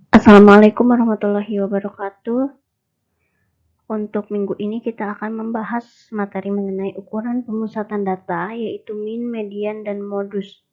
Assalamualaikum warahmatullahi wabarakatuh. Untuk minggu ini kita akan membahas materi mengenai ukuran pemusatan data, yaitu mean, median, dan modus.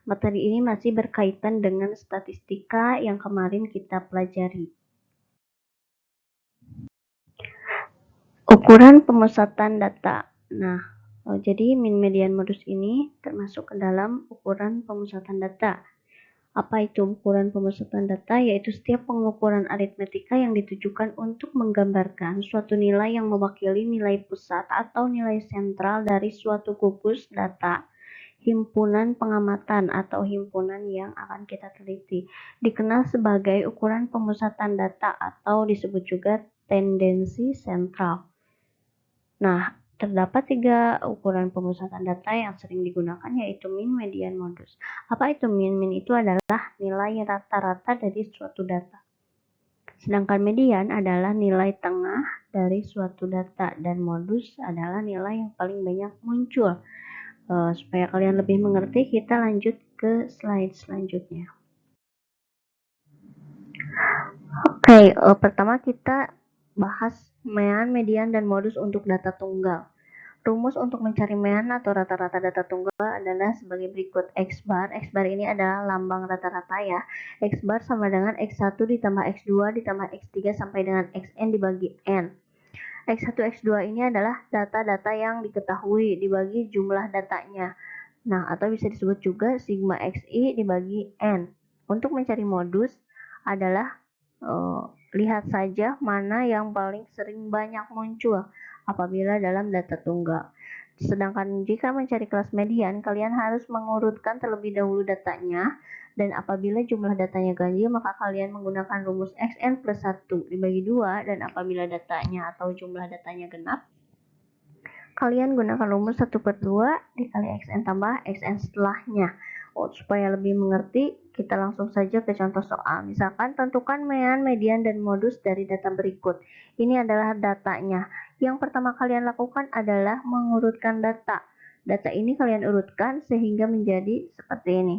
Materi ini masih berkaitan dengan statistika yang kemarin kita pelajari. Ukuran pemusatan data. Nah, jadi mean, median, modus ini termasuk ke dalam ukuran pemusatan data. Apa itu ukuran pemusatan data? Yaitu setiap pengukuran aritmetika yang ditujukan untuk menggambarkan suatu nilai yang mewakili nilai pusat atau nilai sentral dari suatu gugus data, himpunan pengamatan atau himpunan yang akan kita teliti. Dikenal sebagai ukuran pemusatan data atau disebut juga tendensi sentral. Nah, terdapat 3 ukuran pemusatan data yang sering digunakan, yaitu mean, median, modus. Apa itu mean? Mean itu adalah nilai rata-rata dari suatu data. Sedangkan median adalah nilai tengah dari suatu data, dan modus adalah nilai yang paling banyak muncul. Supaya kalian lebih mengerti, kita lanjut ke slide selanjutnya. Oke, pertama kita bahas mean, median, dan modus untuk data tunggal. Rumus untuk mencari mean atau rata-rata data tunggal adalah sebagai berikut. X bar ini adalah lambang rata-rata ya. X bar sama dengan X1 ditambah X2 ditambah X3 sampai dengan Xn dibagi N. X1, X2 ini adalah data-data yang diketahui dibagi jumlah datanya. Nah, atau bisa disebut juga sigma Xi dibagi N. Untuk mencari modus adalah lihat saja mana yang paling sering banyak muncul apabila dalam data tunggal. Sedangkan jika mencari kelas median, kalian harus mengurutkan terlebih dahulu datanya, dan apabila jumlah datanya ganjil, maka kalian menggunakan rumus Xn plus 1 dibagi 2, dan apabila datanya atau jumlah datanya genap, kalian gunakan rumus 1/2 dikali Xn tambah Xn setelahnya. Supaya lebih mengerti, kita langsung saja ke contoh soal. Misalkan tentukan mean, median, dan modus dari data berikut. Ini adalah datanya. Yang pertama kalian lakukan adalah mengurutkan data. Data ini kalian urutkan sehingga menjadi seperti ini.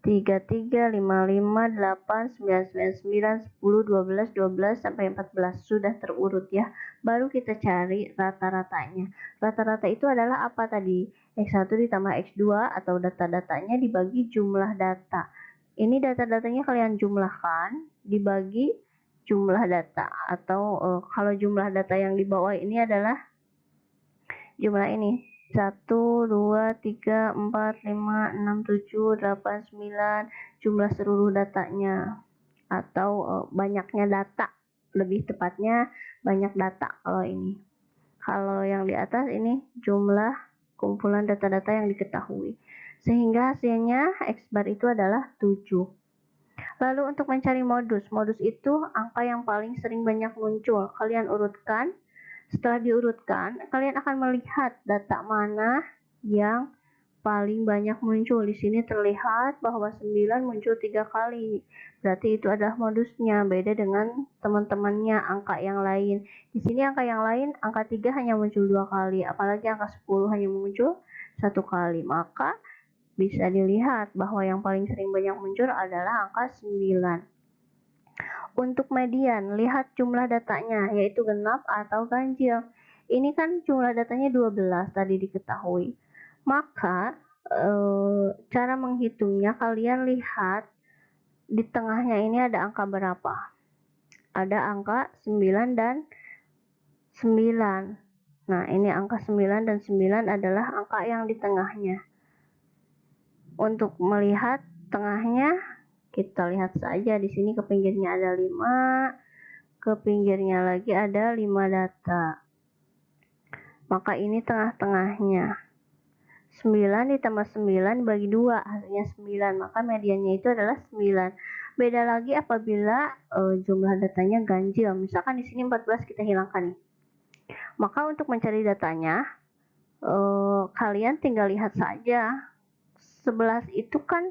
3, 3, 5, 5, 8, 9, 9, 9, 10, 12, 12, sampai 14. Sudah terurut ya. Baru kita cari rata-ratanya. Rata-rata itu adalah apa tadi? X1 ditambah X2 atau data-datanya dibagi jumlah data. Ini data-datanya kalian jumlahkan dibagi jumlah data. Atau kalau jumlah data yang di bawah ini adalah jumlah ini. 1, 2, 3, 4, 5, 6, 7, 8, 9, jumlah seluruh datanya atau banyaknya data, lebih tepatnya banyak data kalau ini. Kalau yang di atas ini jumlah kumpulan data-data yang diketahui, sehingga hasilnya X bar itu adalah 7. Lalu untuk mencari modus itu angka yang paling sering banyak muncul. Kalian urutkan. Setelah diurutkan, kalian akan melihat data mana yang paling banyak muncul. Di sini terlihat bahwa 9 muncul 3 kali. Berarti itu adalah modusnya, beda dengan teman-temannya angka yang lain. Di sini angka yang lain, angka 3 hanya muncul 2 kali, apalagi angka 10 hanya muncul 1 kali. Maka bisa dilihat bahwa yang paling sering banyak muncul adalah angka 9. Untuk median, lihat jumlah datanya, yaitu genap atau ganjil. Ini kan jumlah datanya 12 tadi diketahui. Maka cara menghitungnya, kalian lihat di tengahnya ini ada angka berapa. Ada angka 9 dan 9. Nah, ini angka 9 dan 9 adalah angka yang di tengahnya. Untuk melihat tengahnya, kita lihat saja di sini ke pinggirnya ada 5, ke pinggirnya lagi ada 5 data. Maka ini tengah-tengahnya. 9 ditambah 9 bagi 2, hasilnya 9. Maka mediannya itu adalah 9. Beda lagi apabila jumlah datanya ganjil. Misalkan di sini 14 kita hilangkan nih. Maka untuk mencari datanya, kalian tinggal lihat saja. 11 itu kan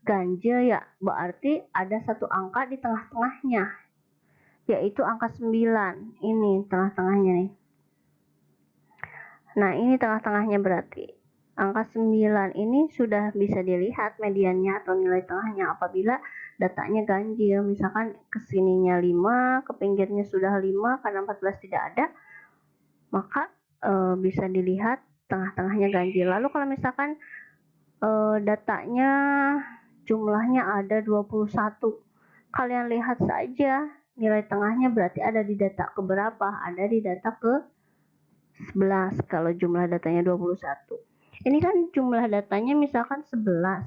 ganjil ya, berarti ada satu angka di tengah-tengahnya, yaitu angka 9. Ini tengah-tengahnya nih. Nah, ini tengah-tengahnya berarti. Angka 9 ini sudah bisa dilihat mediannya atau nilai tengahnya apabila datanya ganjil. Misalkan kesininya 5, ke pinggirnya sudah 5, karena 14 tidak ada, maka bisa dilihat tengah-tengahnya ganjil. Lalu kalau misalkan datanya jumlahnya ada 21, kalian lihat saja nilai tengahnya berarti ada di data keberapa? Ada di data ke 11 kalau jumlah datanya 21. Ini kan jumlah datanya misalkan 11.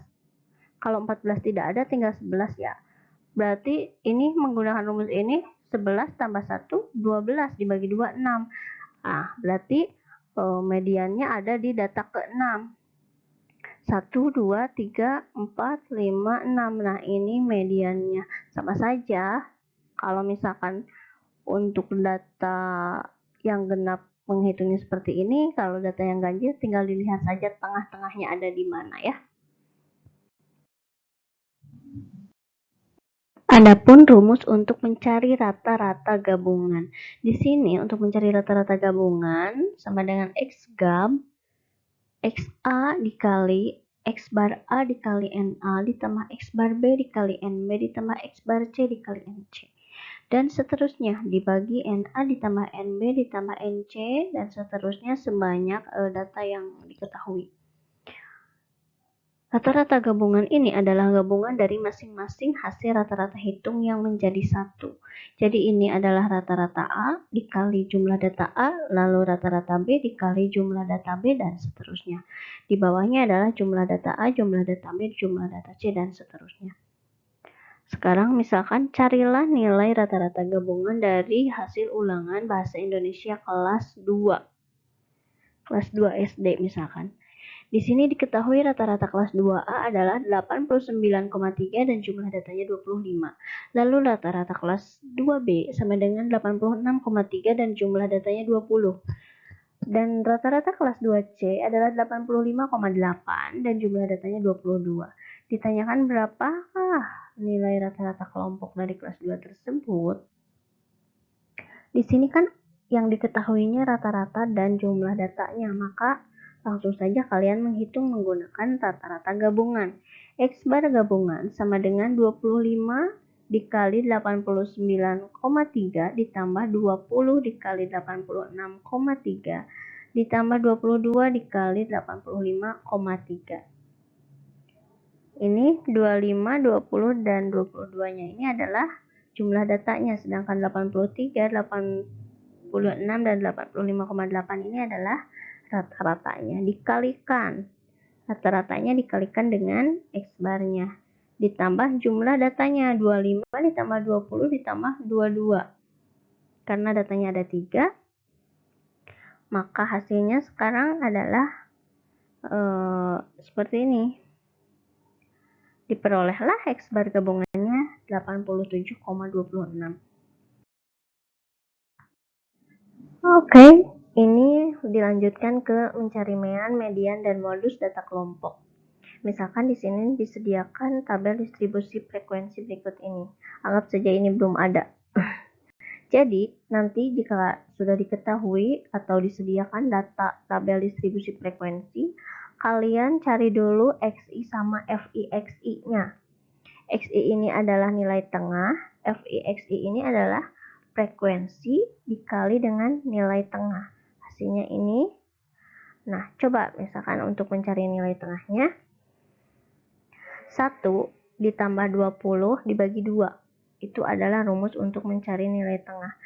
Kalau 14 tidak ada tinggal 11 ya. Berarti ini menggunakan rumus ini 11 tambah 1, 12 dibagi 2, 6. Nah, berarti mediannya ada di data ke-6. 1, 2, 3, 4, 5, 6. Nah, ini mediannya. Sama saja kalau misalkan untuk data yang genap menghitungnya seperti ini, kalau data yang ganjil tinggal dilihat saja tengah-tengahnya ada di mana ya. Adapun rumus untuk mencari rata-rata gabungan. Di sini untuk mencari rata-rata gabungan sama dengan X gab XA dikali X bar A dikali NA ditambah X bar B dikali NB ditambah X bar C dikali NC. Dan seterusnya dibagi NA ditambah NB ditambah NC dan seterusnya sebanyak data yang diketahui. Rata-rata gabungan ini adalah gabungan dari masing-masing hasil rata-rata hitung yang menjadi satu. Jadi ini adalah rata-rata A dikali jumlah data A, lalu rata-rata B dikali jumlah data B, dan seterusnya. Di bawahnya adalah jumlah data A, jumlah data B, jumlah data C, dan seterusnya. Sekarang misalkan carilah nilai rata-rata gabungan dari hasil ulangan bahasa Indonesia kelas 2. Kelas 2 SD misalkan. Di sini diketahui rata-rata kelas 2A adalah 89,3 dan jumlah datanya 25. Lalu rata-rata kelas 2B sama dengan 86,3 dan jumlah datanya 20. Dan rata-rata kelas 2C adalah 85,8 dan jumlah datanya 22. Ditanyakan berapakah nilai rata-rata kelompok dari kelas 2 tersebut? Di sini kan yang diketahuinya rata-rata dan jumlah datanya, maka langsung saja kalian menghitung menggunakan rata-rata gabungan. X bar gabungan sama dengan 25 dikali 89,3 ditambah 20 dikali 86,3 ditambah 22 dikali 85,3. Ini 25, 20, dan 22-nya ini adalah jumlah datanya, sedangkan 83, 86, dan 85,8 ini adalah rata-ratanya. Dikalikan, rata-ratanya dikalikan dengan X barnya. Ditambah jumlah datanya, 25 ditambah 20 ditambah 22. Karena datanya ada 3, maka hasilnya sekarang adalah seperti ini. Diperolehlah X bar gabungannya 87,26. Oke, ini dilanjutkan ke mencari mean, median, dan modus data kelompok. Misalkan di sini disediakan tabel distribusi frekuensi berikut ini. Anggap saja ini belum ada. Jadi, nanti jika sudah diketahui atau disediakan data tabel distribusi frekuensi, kalian cari dulu XI sama FI-XI-nya. XI ini adalah nilai tengah, FI-XI ini adalah frekuensi dikali dengan nilai tengah. Hasilnya ini. Nah, coba misalkan untuk mencari nilai tengahnya, 1 ditambah 20 dibagi 2. Itu adalah rumus untuk mencari nilai tengah.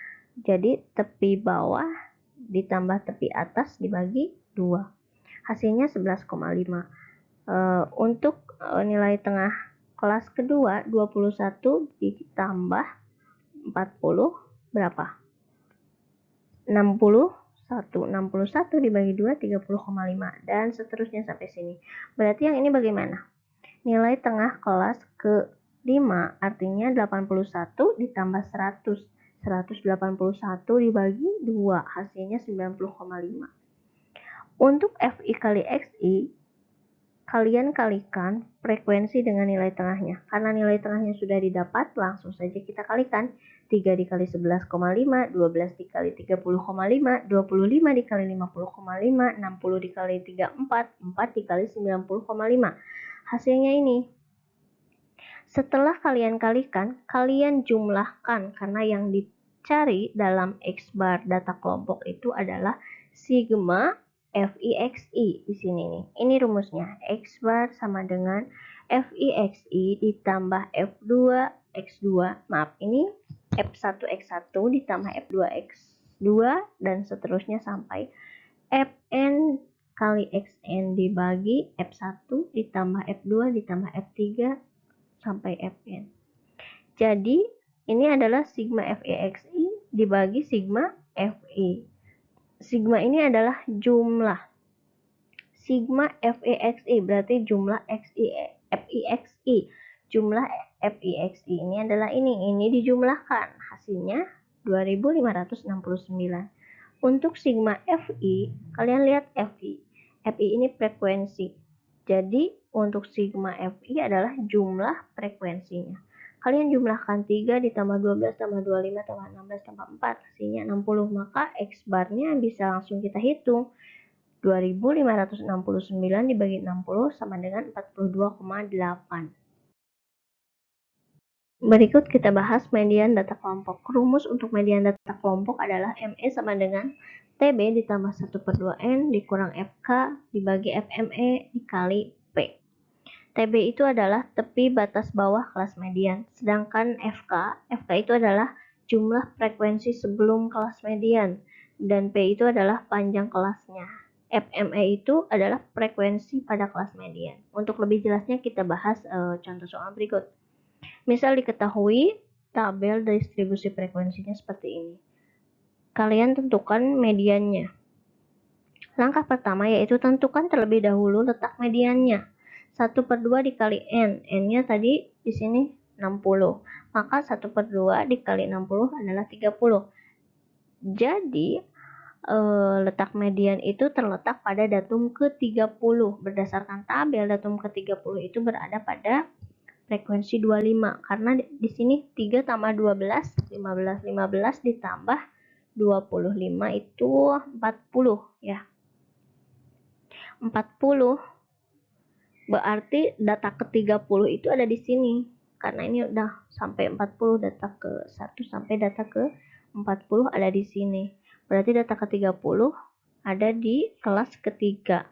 Jadi, tepi bawah ditambah tepi atas dibagi 2. Hasilnya 11,5. Untuk nilai tengah kelas kedua, 21 ditambah 40 berapa? 61. 61 dibagi 2, 30,5. Dan seterusnya sampai sini. Berarti yang ini bagaimana? Nilai tengah kelas ke-5 artinya 81 ditambah 100. 181 dibagi 2, hasilnya 90,5. Untuk FI kali XI, kalian kalikan frekuensi dengan nilai tengahnya. Karena nilai tengahnya sudah didapat, langsung saja kita kalikan. 3 dikali 11,5, 12 dikali 30,5, 25 dikali 50,5, 60 dikali 34, 4 dikali 90,5. Hasilnya ini Setelah kalian kalikan, kalian jumlahkan karena yang dicari dalam X bar data kelompok itu adalah sigma FIXI di sini nih. Ini rumusnya. X bar sama dengan FIXI ditambah F2 X2. Maaf, ini F1 X1 ditambah F2 X2 dan seterusnya sampai Fn kali Xn dibagi F1 ditambah F2 ditambah F3 sampai Fn. Jadi ini adalah sigma FIXI dibagi sigma Fi. Sigma ini adalah jumlah. Sigma FIXI berarti jumlah FIXI. Jumlah FIXI ini adalah ini dijumlahkan. Hasilnya 2569. Untuk sigma Fi, kalian lihat Fi. Fi ini frekuensi. Jadi untuk sigma Fi adalah jumlah frekuensinya. Kalian jumlahkan 3 ditambah 12 tambah 25 tambah 16 tambah 4 hasilnya 60. Maka X barnya bisa langsung kita hitung. 2569 dibagi 60 sama dengan 42,8. Berikut kita bahas median data kelompok. Rumus untuk median data kelompok adalah ME sama dengan TB ditambah 1/2N dikurang FK dibagi FME dikali P. TB itu adalah tepi batas bawah kelas median. Sedangkan FK itu adalah jumlah frekuensi sebelum kelas median. Dan P itu adalah panjang kelasnya. FME itu adalah frekuensi pada kelas median. Untuk lebih jelasnya kita bahas contoh soal berikut. Misal diketahui tabel distribusi frekuensinya seperti ini. Kalian tentukan mediannya. Langkah pertama yaitu tentukan terlebih dahulu letak mediannya. 1/2 dikali N. N-nya tadi di sini 60. Maka 1/2 dikali 60 adalah 30. Jadi letak median itu terletak pada datum ke-30. Berdasarkan tabel datum ke-30 itu berada pada frekuensi 25 karena di sini 3 tambah 12 15 15 ditambah 25 itu 40 ya. 40 berarti data ke-30 itu ada di sini karena ini udah sampai 40 data ke-1 sampai data ke-40 ada di sini. Berarti data ke-30 ada di kelas ketiga.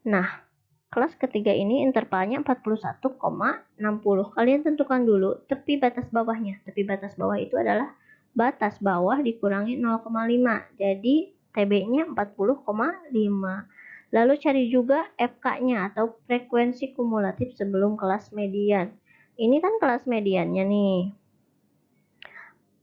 Nah, kelas ketiga ini intervalnya 41,60. Kalian tentukan dulu tepi batas bawahnya. Tepi batas bawah itu adalah batas bawah dikurangi 0,5. Jadi TB-nya 40,5. Lalu cari juga FK-nya atau frekuensi kumulatif sebelum kelas median. Ini kan kelas mediannya nih.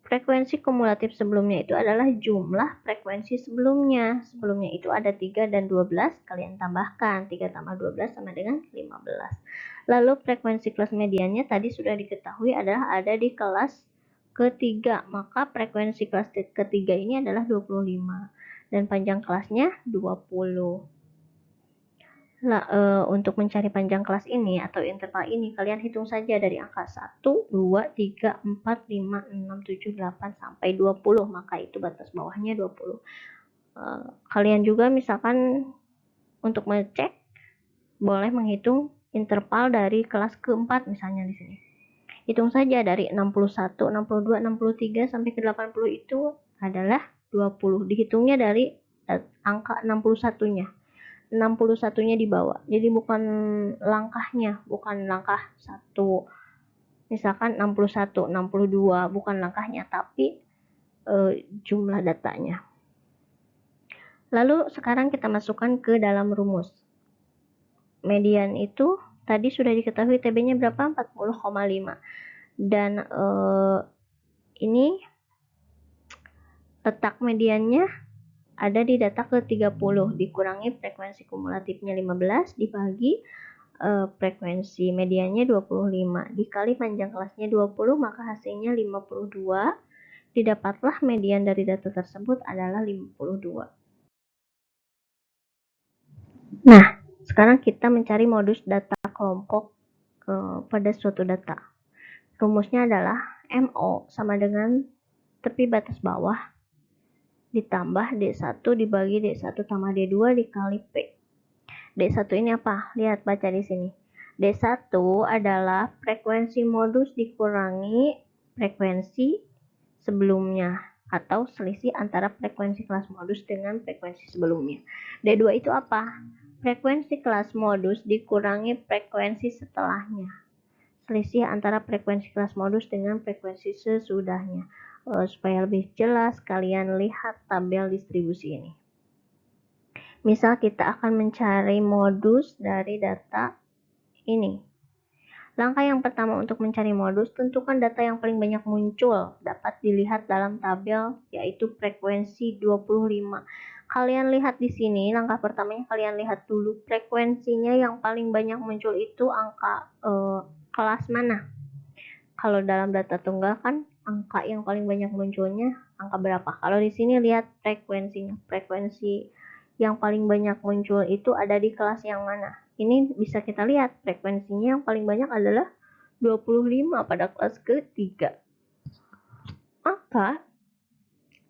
Frekuensi kumulatif sebelumnya itu adalah jumlah frekuensi sebelumnya. Sebelumnya itu ada 3 dan 12, kalian tambahkan. 3 tambah 12 sama dengan 15. Lalu frekuensi kelas mediannya tadi sudah diketahui adalah ada di kelas ketiga. Maka frekuensi kelas ketiga ini adalah 25. Dan panjang kelasnya 20. Untuk mencari panjang kelas ini atau interval ini, kalian hitung saja dari angka 1, 2, 3, 4, 5, 6, 7, 8, sampai 20. Maka itu batas bawahnya 20. Kalian juga misalkan untuk mengecek, boleh menghitung interval dari kelas keempat misalnya di sini. Hitung saja dari 61, 62, 63, sampai ke 80 itu adalah 20. Dihitungnya dari angka 61-nya. 61-nya dibawa. Jadi bukan langkahnya, bukan langkah 1. Misalkan 61, 62, bukan langkahnya, tapi jumlah datanya. Lalu sekarang kita masukkan ke dalam rumus. Median itu tadi sudah diketahui TB-nya berapa? 40,5. Dan ini letak mediannya ada di data ke-30 dikurangi frekuensi kumulatifnya 15 dibagi frekuensi mediannya 25 dikali panjang kelasnya 20, maka hasilnya 52. Didapatlah median dari data tersebut adalah 52. Nah, sekarang kita mencari modus data kelompok pada suatu data. Rumusnya adalah MO sama dengan tepi batas bawah ditambah D1 dibagi D1 tambah D2 dikali P. D1 ini apa? Lihat, baca di sini. D1 adalah frekuensi modus dikurangi frekuensi sebelumnya atau selisih antara frekuensi kelas modus dengan frekuensi sebelumnya. D2 itu apa? Frekuensi kelas modus dikurangi frekuensi setelahnya. Selisih antara frekuensi kelas modus dengan frekuensi sesudahnya. Supaya lebih jelas, kalian lihat tabel distribusi ini. Misal kita akan mencari modus dari data ini. Langkah yang pertama untuk mencari modus, tentukan data yang paling banyak muncul. Dapat dilihat dalam tabel, yaitu frekuensi 25. Kalian lihat di sini, langkah pertamanya kalian lihat dulu frekuensinya yang paling banyak muncul itu angka kelas mana. Kalau dalam data tunggal kan angka yang paling banyak munculnya angka berapa. Kalau di sini lihat frekuensinya. Frekuensi yang paling banyak muncul itu ada di kelas yang mana. Ini bisa kita lihat frekuensinya yang paling banyak adalah 25 pada kelas ketiga. Maka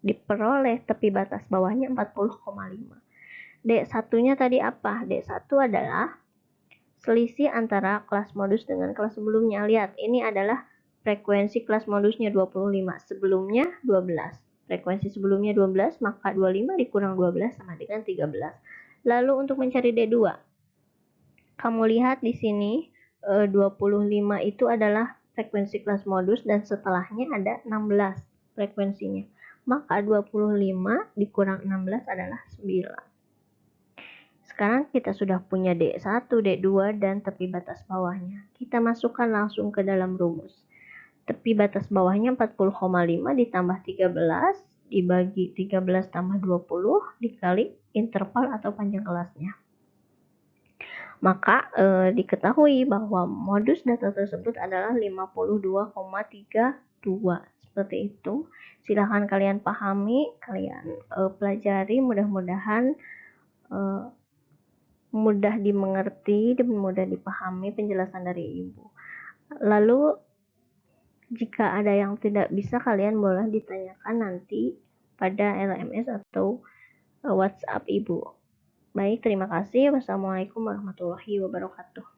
diperoleh tepi batas bawahnya 40,5. D1-nya tadi apa? D1 adalah selisih antara kelas modus dengan kelas sebelumnya. Lihat, ini adalah frekuensi kelas modusnya 25, sebelumnya 12. Frekuensi sebelumnya 12, maka 25 dikurang 12 sama dengan 13. Lalu untuk mencari D2, kamu lihat di sini 25 itu adalah frekuensi kelas modus dan setelahnya ada 16 frekuensinya. Maka 25 dikurang 16 adalah 9. Sekarang kita sudah punya D1, D2, dan tepi batas bawahnya. Kita masukkan langsung ke dalam rumus. Tepi batas bawahnya 40,5 ditambah 13, dibagi 13 tambah 20, dikali interval atau panjang kelasnya. Maka diketahui bahwa modus data tersebut adalah 52,32. Seperti itu. Silahkan kalian pahami, kalian pelajari, mudah-mudahan mudah dimengerti dan mudah dipahami penjelasan dari Ibu. Lalu jika ada yang tidak bisa, kalian boleh ditanyakan nanti pada LMS atau WhatsApp Ibu. Baik, terima kasih. Wassalamualaikum warahmatullahi wabarakatuh.